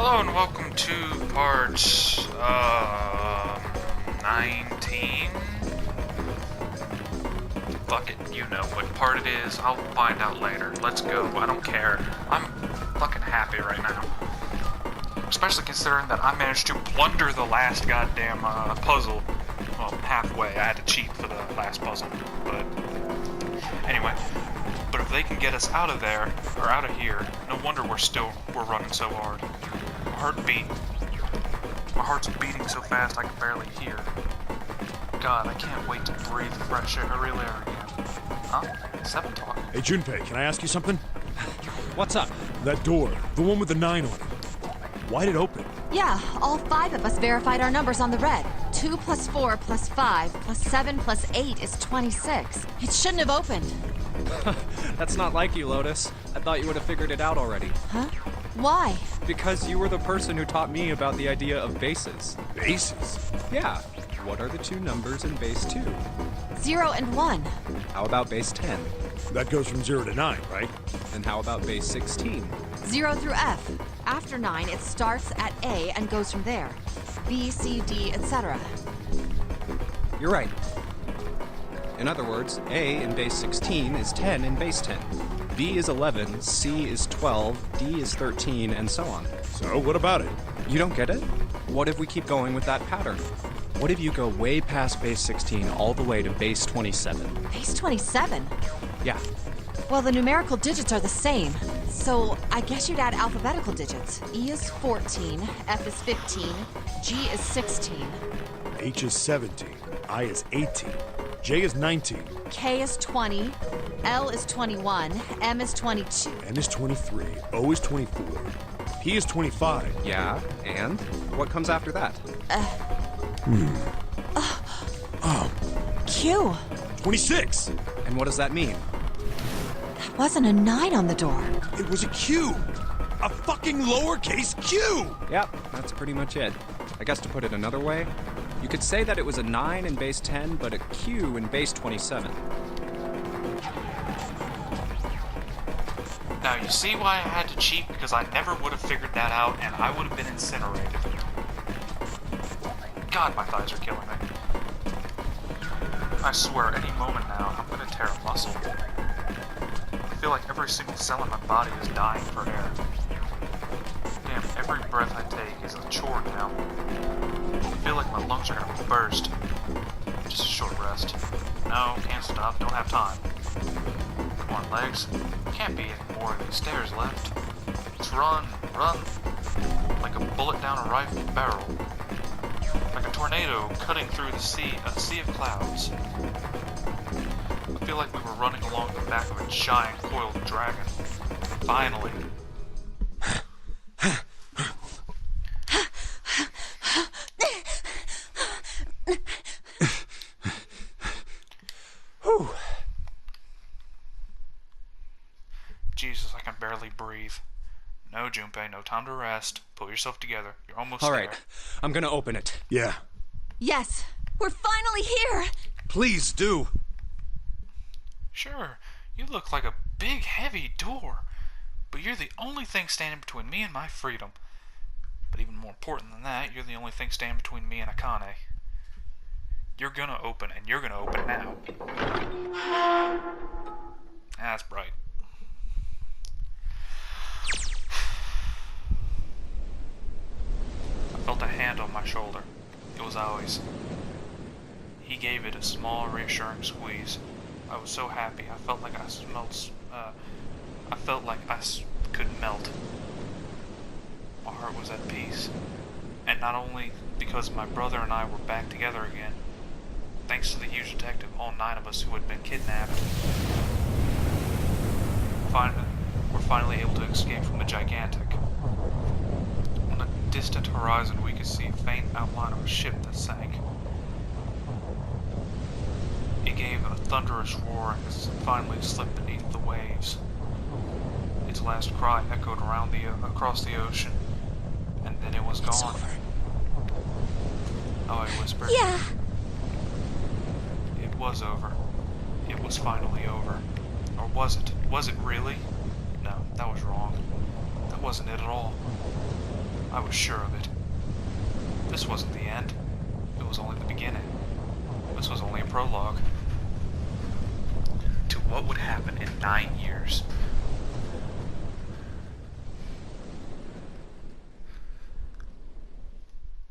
Hello and welcome to part 19. Fuck it, you know what part it is. I'll find out later. Let's go. I don't care. I'm fucking happy right now. Especially considering that I managed to blunder the last goddamn puzzle. Well, halfway. I had to cheat for the last puzzle. But anyway. But if they can get us out of there, or out of here, no wonder we're running so hard. My heart's beating so fast I can barely hear. God, I can't wait to breathe fresh air, real air again. Huh? 7 talk? Hey, Junpei, can I ask you something? What's up? That door, the one with the 9 on it. Why'd it open? Yeah, all 5 of us verified our numbers on the red. 2 plus 4 plus 5 plus 7 plus 8 is 26. It shouldn't have opened. That's not like you, Lotus. I thought you would have figured it out already. Huh? Why? Because you were the person who taught me about the idea of bases. Bases? Yeah. What are the 2 numbers in base 2? 0 and 1. How about base 10? That goes from 0 to 9, right? And how about base 16? 0 through F. After 9, it starts at A and goes from there. B, C, D, etc. You're right. In other words, A in base 16 is 10 in base 10. B is 11, C is 12, D is 13, and so on. So, what about it? You don't get it? What if we keep going with that pattern? What if you go way past base 16 all the way to base 27? Base 27? Yeah. Well, the numerical digits are the same. So, I guess you'd add alphabetical digits. E is 14, F is 15, G is 16. H is 17, I is 18, J is 19, K is 20, L is 21, M is 22. N is 23, O is 24, P is 25. Yeah, and? What comes after that? Q. 26! And what does that mean? That wasn't a 9 on the door. It was a Q! A fucking lowercase q! Yep, that's pretty much it. I guess to put it another way, you could say that it was a 9 in base 10, but a Q in base 27. Now, you see why I had to cheat? Because I never would have figured that out, and I would have been incinerated. God, my thighs are killing me. I swear, any moment now, I'm gonna tear a muscle. I feel like every single cell in my body is dying for air. Damn, every breath I take is a chore now. I feel like my lungs are gonna burst. Just a short rest. No, can't stop, don't have time. Come on, legs. Can't be any more of these stairs left. Let's run, run. Like a bullet down a rifle barrel. Like a tornado cutting through a sea of clouds. I feel like we were running along the back of a giant coiled dragon. Finally. Whew. Jesus, I can barely breathe. No, Junpei, no time to rest. Pull yourself together. You're almost All there. right, I'm gonna open it. Yeah. Yes, we're finally here! Please do. Sure, you look like a big, heavy door. But you're the only thing standing between me and my freedom. But even more important than that, you're the only thing standing between me and Akane. You're gonna open, and you're gonna open now. That's bright. I felt a hand on my shoulder. It was Aoi's. He gave it a small, reassuring squeeze. I was so happy. I felt like I could melt. My heart was at peace. And not only because my brother and I were back together again, thanks to the huge detective, all 9 of us who had been kidnapped. We're finally able to escape from the gigantic. On the distant horizon, we could see a faint outline of a ship that sank. It gave a thunderous roar as it finally slipped beneath the waves. Its last cry echoed across the ocean, and then it was gone. It's over. Oh, I whispered. Yeah. It was over. It was finally over. Or was it? Was it really? No, that was wrong. That wasn't it at all. I was sure of it. This wasn't the end. It was only the beginning. This was only a prologue to what would happen in 9 years.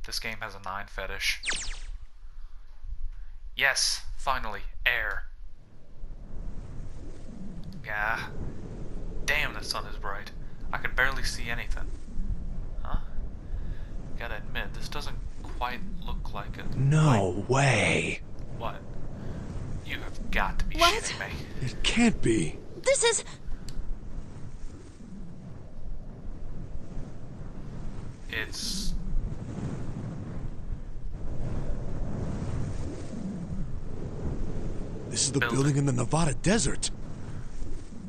This game has a 9 fetish. Yes, finally, air. Yeah. Damn, the sun is bright. I can barely see anything. Huh? Gotta admit, this doesn't quite look like a... No way. What? You have got to be What? shitting me. It can't be. This is... It's... This is the building in the Nevada desert.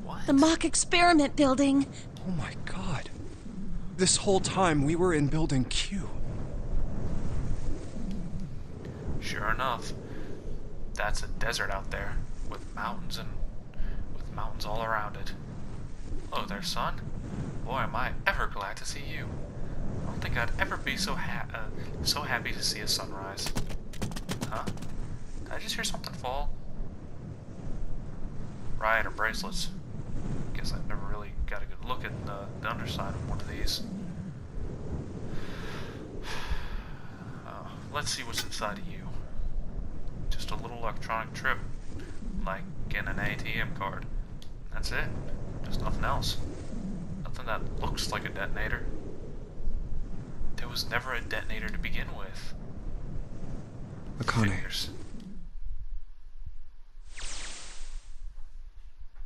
What? the mock experiment building. Oh my god. This whole time we were in Building Q. Sure enough, that's a desert out there with mountains all around it. Hello there, son. Boy, am I ever glad to see you. I don't think I'd ever be so happy to see a sunrise. Huh? Did I just hear something fall? Right, or bracelets. Guess I've never really got a good look at the underside of one of these. Let's see what's inside of you. Just a little electronic trip, like getting an ATM card. That's it. There's nothing else. Nothing that looks like a detonator. There was never a detonator to begin with. Akane. Figures.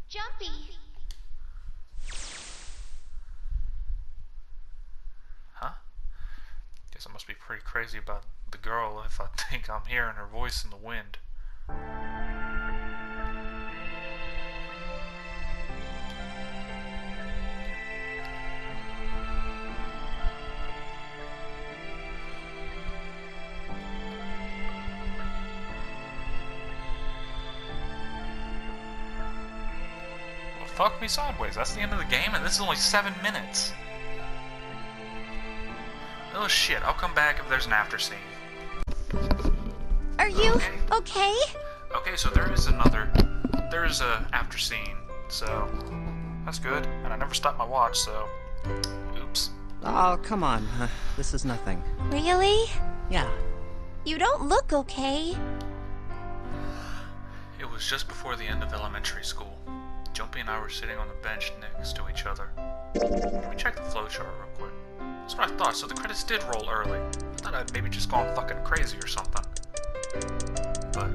Jumpy. Huh? Guess I must be pretty crazy about the girl if I think I'm hearing her voice in the wind. Well, fuck me sideways. That's the end of the game, and this is only 7 minutes. Oh shit, I'll come back if there's an after scene. Are you Okay. okay? Okay, so there is a after scene, so that's good. And I never stopped my watch, so oops. Oh, come on. This is nothing. Really? Yeah. You don't look okay. It was just before the end of elementary school. Jumpy and I were sitting on the bench next to each other. Let me check the flowchart real quick. That's what I thought, so the credits did roll early. I thought I'd maybe just gone fucking crazy or something. But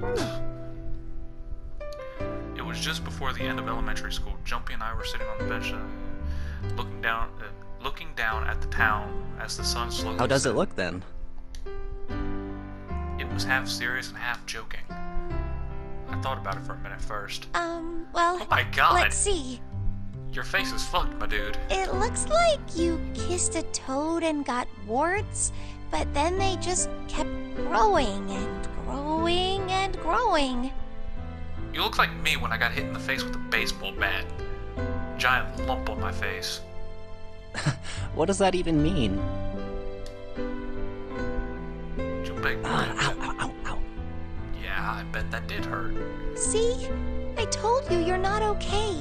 it was just before the end of elementary school. Jumpy and I were sitting on the bench, looking down at the town as the sun slowly How does it set. look then? It was half serious and half joking. I thought about it for a minute first. Well, Oh my god! let's see. Your face is fucked, my dude. It looks like you kissed a toad and got warts, but then they just kept growing and growing and growing. You look like me when I got hit in the face with a baseball bat. Giant lump on my face. What does that even mean? Jumping. Ow. Yeah, I bet that did hurt. See? I told you you're not okay.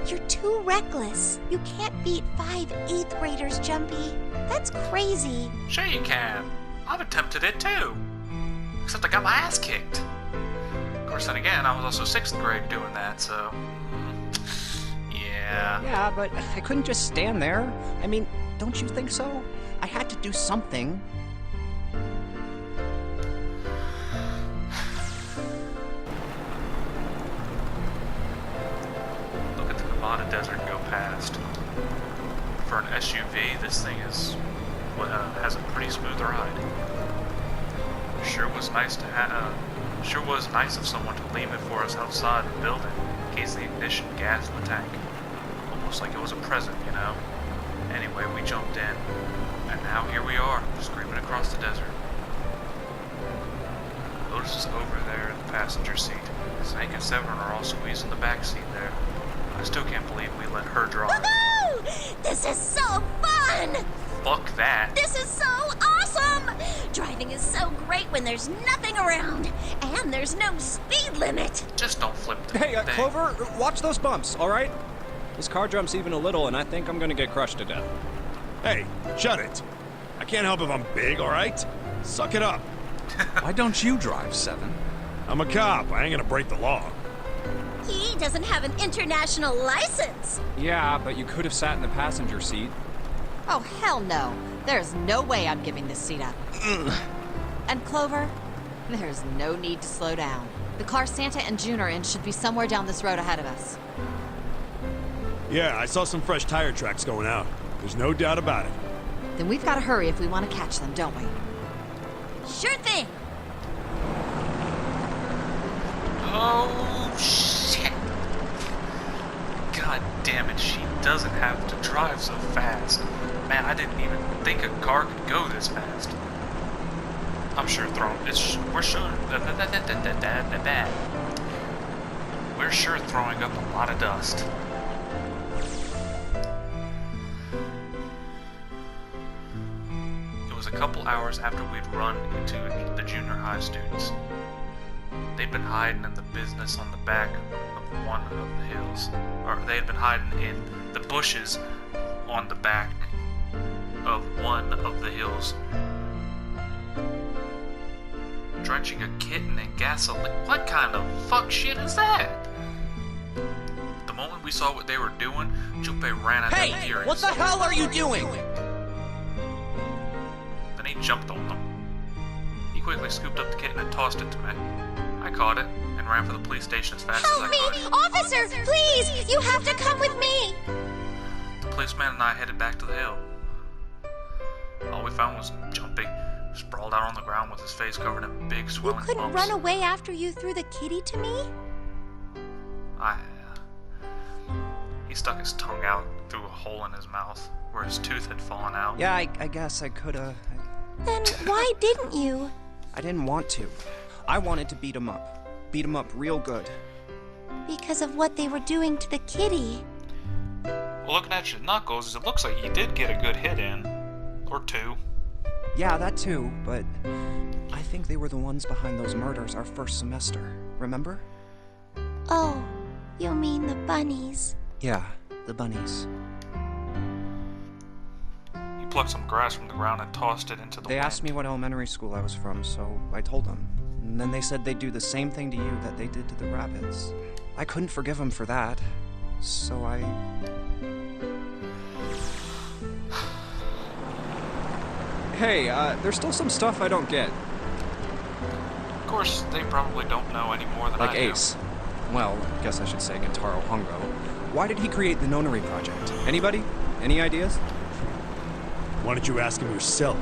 You're too reckless. You can't beat 5 8th graders, Jumpy. That's crazy. Sure you can. I've attempted it too. Except I got my ass kicked. Of course, then again, I was also 6th grade doing that, so... yeah. Yeah, but I couldn't just stand there. I mean, don't you think so? I had to do something. Look at the Nevada desert go past. For an SUV, this thing has a pretty smooth ride. Sure was nice of someone to leave it for us outside the building in case the ignition gassed the tank. Almost like it was a present, you know? Anyway, we jumped in, and now here we are, screaming across the desert. Otis is over there in the passenger seat. Snake and Severin are all squeezed in the back seat there. I still can't believe we let her drive. Woohoo! This is so fun! fuck that. This is so awesome! Driving is so great when there's nothing around, and there's no speed limit. Just don't flip the Hey, thing. Clover, watch those bumps, all right? This car jumps even a little, and I think I'm gonna get crushed to death. Hey, shut it. I can't help if I'm big, all right? Suck it up. Why don't you drive, Seven? I'm a cop. I ain't gonna break the law. He doesn't have an international license. Yeah, but you could have sat in the passenger seat. Oh, hell no. There's no way I'm giving this seat up. And Clover, there's no need to slow down. The car Santa and June are in should be somewhere down this road ahead of us. Yeah, I saw some fresh tire tracks going out. There's no doubt about it. Then we've got to hurry if we want to catch them, don't we? Sure thing. Oh, shit. God damn it, she doesn't have to drive so fast. Man, I didn't even think a car could go this fast. I'm sure we're sure throwing up a lot of dust. It was a couple hours after we'd run into the junior high students. They'd been hiding in the business on the back of one of the hills. Or they had been hiding in the bushes on the back of one of the hills. Drenching a kitten in gasoline. What kind of fuck shit is that? The moment we saw what they were doing, Junpei ran at them furious. What the hell are you doing? Then he jumped on them. He quickly scooped up the kitten and tossed it to me. I caught it and ran for the police station as fast as Help I me! could. Officer, please! You have to come with me! The policeman and I headed back to the hill. All we found was Junpei, sprawled out on the ground with his face covered in big You swelling couldn't bumps. run away after you threw the kitty to me? He stuck his tongue out through a hole in his mouth where his tooth had fallen out. Yeah, I guess I coulda. Then why didn't you? I didn't want to. I wanted to beat him up. Beat him up real good. Because of what they were doing to the kitty. Well, looking at your knuckles, it looks like you did get a good hit in. Or two. Yeah, that too, but I think they were the ones behind those murders our first semester. Remember? Oh, you mean the bunnies. Yeah, the bunnies. He plucked some grass from the ground and tossed it into the They wind. asked me what elementary school I was from, so I told them. And then they said they'd do the same thing to you that they did to the rabbits. I couldn't forgive them for that, so I... Hey, there's still some stuff I don't get. Of course, they probably don't know any more than Like I do. Ace. Well, I guess I should say Gentaro Hongo. Why did he create the Nonary Project? Anybody? Any ideas? Why don't you ask him yourself?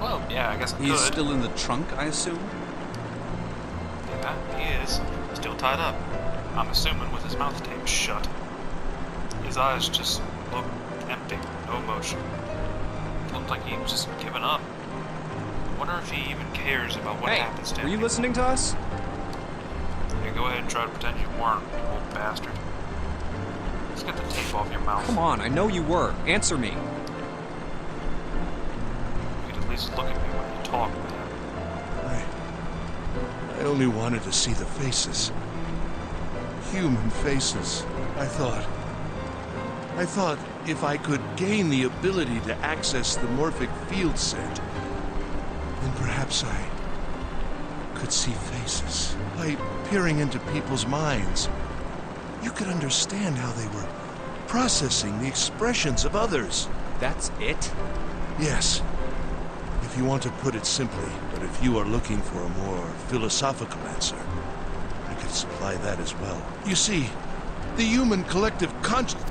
Well, yeah, I guess I He's could. still in the trunk, I assume? Yeah, he is. Still tied up. I'm assuming with his mouth taped shut. His eyes just look empty, no emotion. It looked like he was just giving up. I wonder if he even cares about what happens to him. Were you listening to us? Yeah, go ahead and try to pretend you weren't, you old bastard. Let's get the tape off your mouth. Come on, I know you were. Answer me. You could at least look at me when you talk, man. I only wanted to see the faces. Human faces. I thought if I could gain the ability to access the morphic field set, then perhaps I could see faces. By peering into people's minds, you could understand how they were processing the expressions of others. That's it? Yes, if you want to put it simply, but if you are looking for a more philosophical answer, I could supply that as well. You see, the human collective conscious...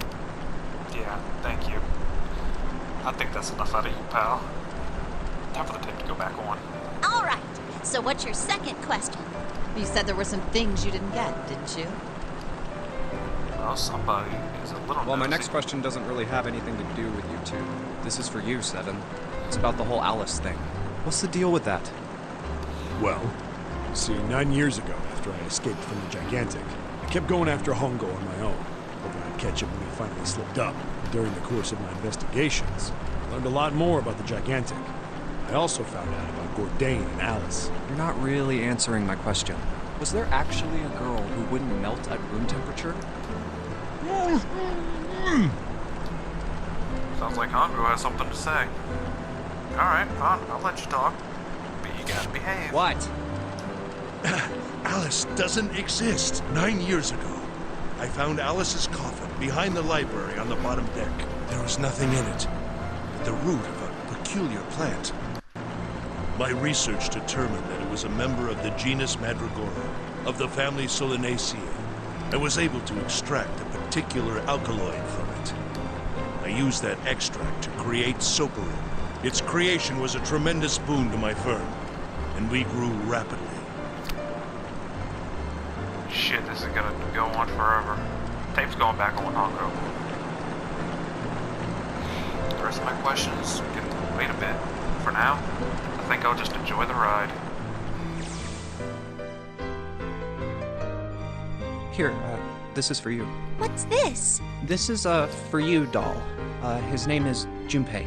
Yeah, thank you. I think that's enough out of you, pal. Time for the tape to go back on. All right. So what's your second question? You said there were some things you didn't get, didn't you? Well, somebody is a little Well, my nosy. next question doesn't really have anything to do with you two. This is for you, Seven. It's about the whole Alice thing. What's the deal with that? Well, see, 9 years ago, after I escaped from the Gigantic, I kept going after Hongo on my own, hoping I'd catch him when he finally slipped up. During the course of my investigations, I learned a lot more about the Gigantic. I also found out about Gordain and Alice. You're not really answering my question. Was there actually a girl who wouldn't melt at room temperature? Sounds like Hongo has something to say. Alright, fine, I'll let you talk. But you gotta behave. What? Alice doesn't exist. 9 years ago, I found Alice's coffin behind the library on the bottom deck. There was nothing in it but the root of a peculiar plant. My research determined that it was a member of the genus Mandragora, of the family Solanaceae, and was able to extract a particular alkaloid from it. I used that extract to create Soperin. Its creation was a tremendous boon to my firm, and we grew rapidly. Shit, this is gonna go on forever. Tape's going back on Hongo. The rest of my questions can wait a bit. For now, I think I'll just enjoy the ride. Here, this is for you. What's this? This is a for you doll. His name is Junpei.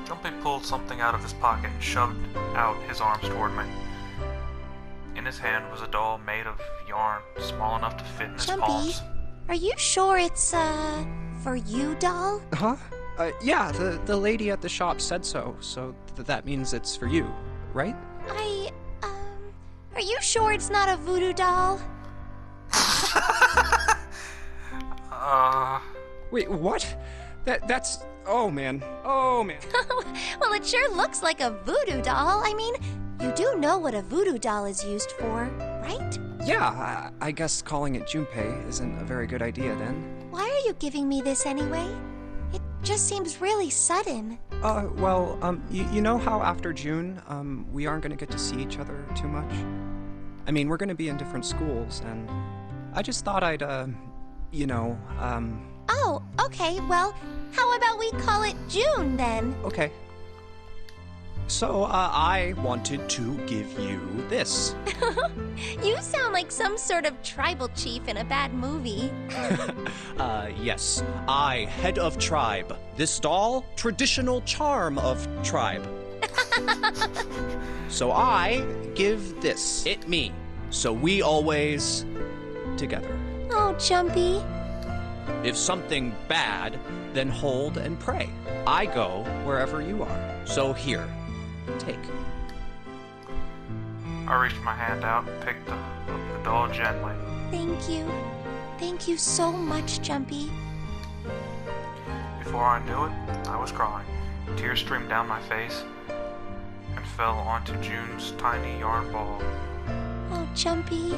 Junpei pulled something out of his pocket and shoved out his arms toward me. In his hand was a doll made of yarn, small enough to fit in his palms. Are you sure it's, for you doll? Huh? Yeah, the lady at the shop said so, that means it's for you, right? Are you sure it's not a voodoo doll? Wait, what? That's... Oh, man. Oh, man. Well, it sure looks like a voodoo doll. I mean, you do know what a voodoo doll is used for, right? Yeah, I guess calling it Junpei isn't a very good idea then. Why are you giving me this anyway? It just seems really sudden. You know how after June, we aren't gonna get to see each other too much? I mean, we're gonna be in different schools, and I just thought I'd, Oh, okay, well, how about we call it June then? Okay. So, I wanted to give you this. You sound like some sort of tribal chief in a bad movie. Yes. I, head of tribe. This doll, traditional charm of tribe. So I give this. It me. So we always together. Oh, Jumpy. If something bad, then hold and pray. I go wherever you are. So here, take. I reached my hand out and picked up the doll gently. Thank you. Thank you so much, Jumpy. Before I knew it, I was crying. Tears streamed down my face and fell onto June's tiny yarn ball. Oh, Jumpy.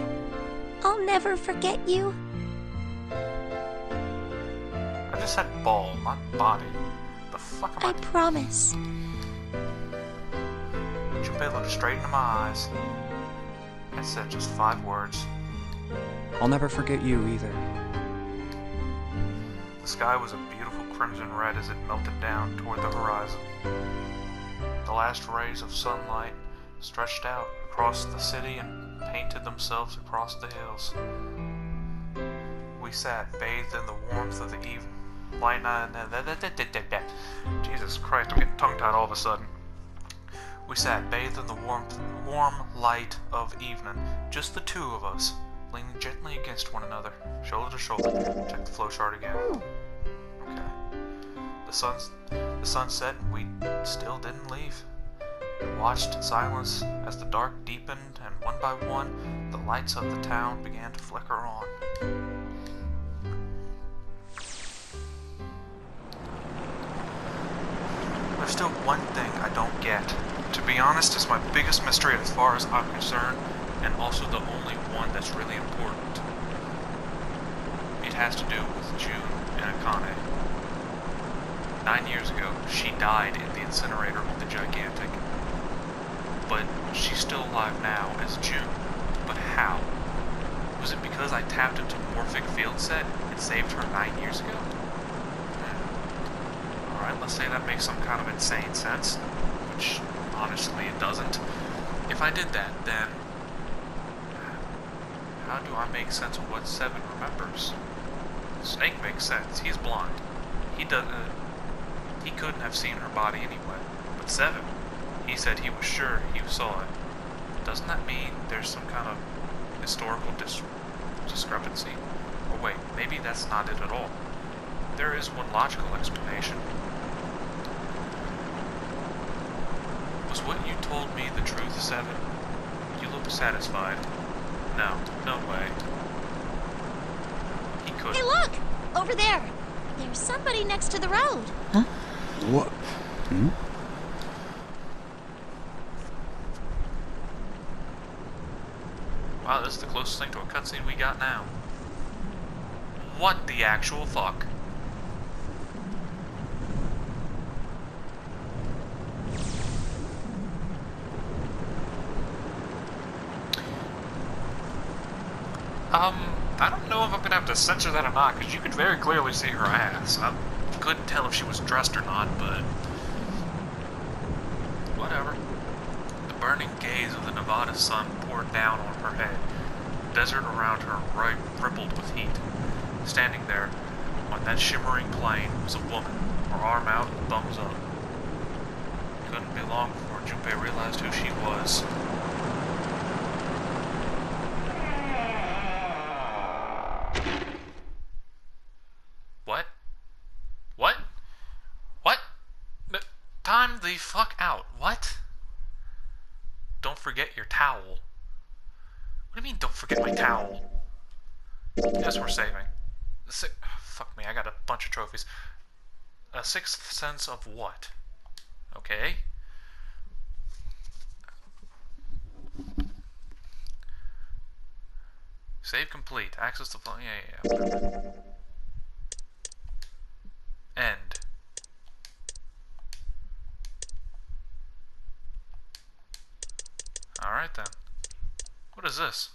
I'll never forget you. I just said ball, not body. The fuck am I promise. Junpei looked straight into my eyes and said just 5 words. I'll never forget you either. The sky was a beautiful crimson red as it melted down toward the horizon. The last rays of sunlight stretched out across the city and painted themselves across the hills. We sat, bathed in the warmth of the evening. Jesus Christ, I'm getting tongue-tied all of a sudden. We sat, bathed in the warm light of evening, just the two of us, leaning gently against one another, shoulder to shoulder. Check the flowchart again. Okay. The sun set and we still didn't leave. We watched in silence as the dark deepened and one by one the lights of the town began to flicker on. There's still one thing I don't get. To be honest, it's my biggest mystery as far as I'm concerned, and also the only one that's really important. It has to do with June and Akane. 9 years ago, she died in the incinerator of the Gigantic. But she's still alive now as June. But how? Was it because I tapped into Morphic Field Set and saved her 9 years ago? Alright, let's say that makes some kind of insane sense, which honestly it doesn't. If I did that, then how do I make sense of what Seven remembers? Snake makes sense. He's blind. He doesn't. He couldn't have seen her body anyway. But 7, he said he was sure he saw it. Doesn't that mean there's some kind of historical discrepancy? Or wait, maybe that's not it at all. There is one logical explanation. Was what you told me the truth, 7? You look satisfied. No, no way. He could. Hey, look! Over there! There's somebody next to the road. What? Hmm? Wow, this is the closest thing to a cutscene we got now. What the actual fuck? I don't know if I'm gonna have to censor that or not, because you could very clearly see her ass. I couldn't tell if she was dressed or not, but whatever. The burning gaze of the Nevada sun poured down on her head. The desert around her rippled with heat. Standing there on that shimmering plain was a woman, her arm out, thumbs up. It couldn't be long before Junpei realized who she was. What? What? What? Time the fuck out. What? Don't forget your towel. What do you mean, don't forget my towel? Yes, we're saving. Fuck me, I got a bunch of trophies. A 6th sense of what? Okay. Save complete. Access to... Yeah, whatever. End. Alright then. What is this?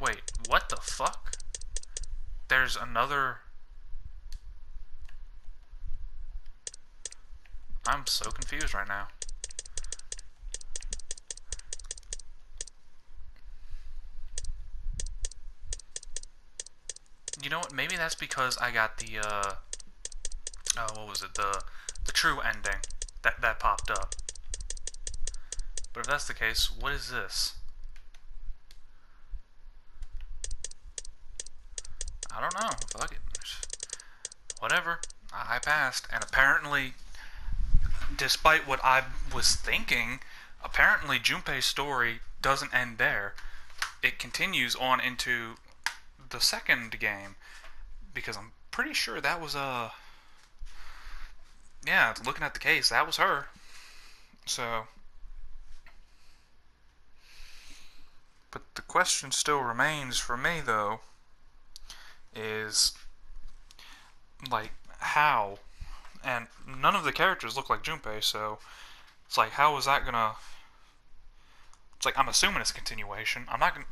Wait, what the fuck? There's another... I'm so confused right now. You know what? Maybe that's because I got the, what was it? The true ending that popped up. But if that's the case, what is this? I don't know. Fuck it. Whatever. I passed. And apparently, despite what I was thinking, apparently Junpei's story doesn't end there. It continues on into the second game, because I'm pretty sure that was yeah, looking at the case, that was her. So, but the question still remains for me though, is like how, and none of the characters look like Junpei, so it's like, how is that gonna, it's like, I'm assuming it's a continuation. I'm not gonna,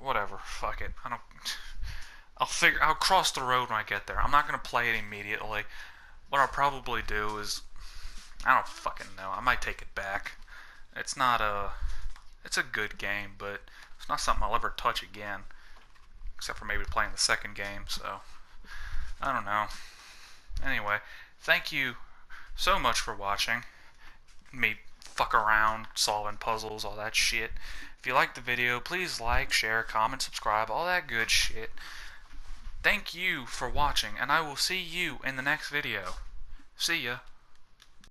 whatever, fuck it. I'll cross the road when I get there. I'm not gonna play it immediately. What I'll probably do is, I don't fucking know, I might take it back. It's not it's a good game, but it's not something I'll ever touch again. Except for maybe playing the second game, so I don't know. Anyway, thank you so much for watching me fuck around, solving puzzles, all that shit. If you liked the video, please like, share, comment, subscribe, all that good shit. Thank you for watching, and I will see you in the next video. See ya.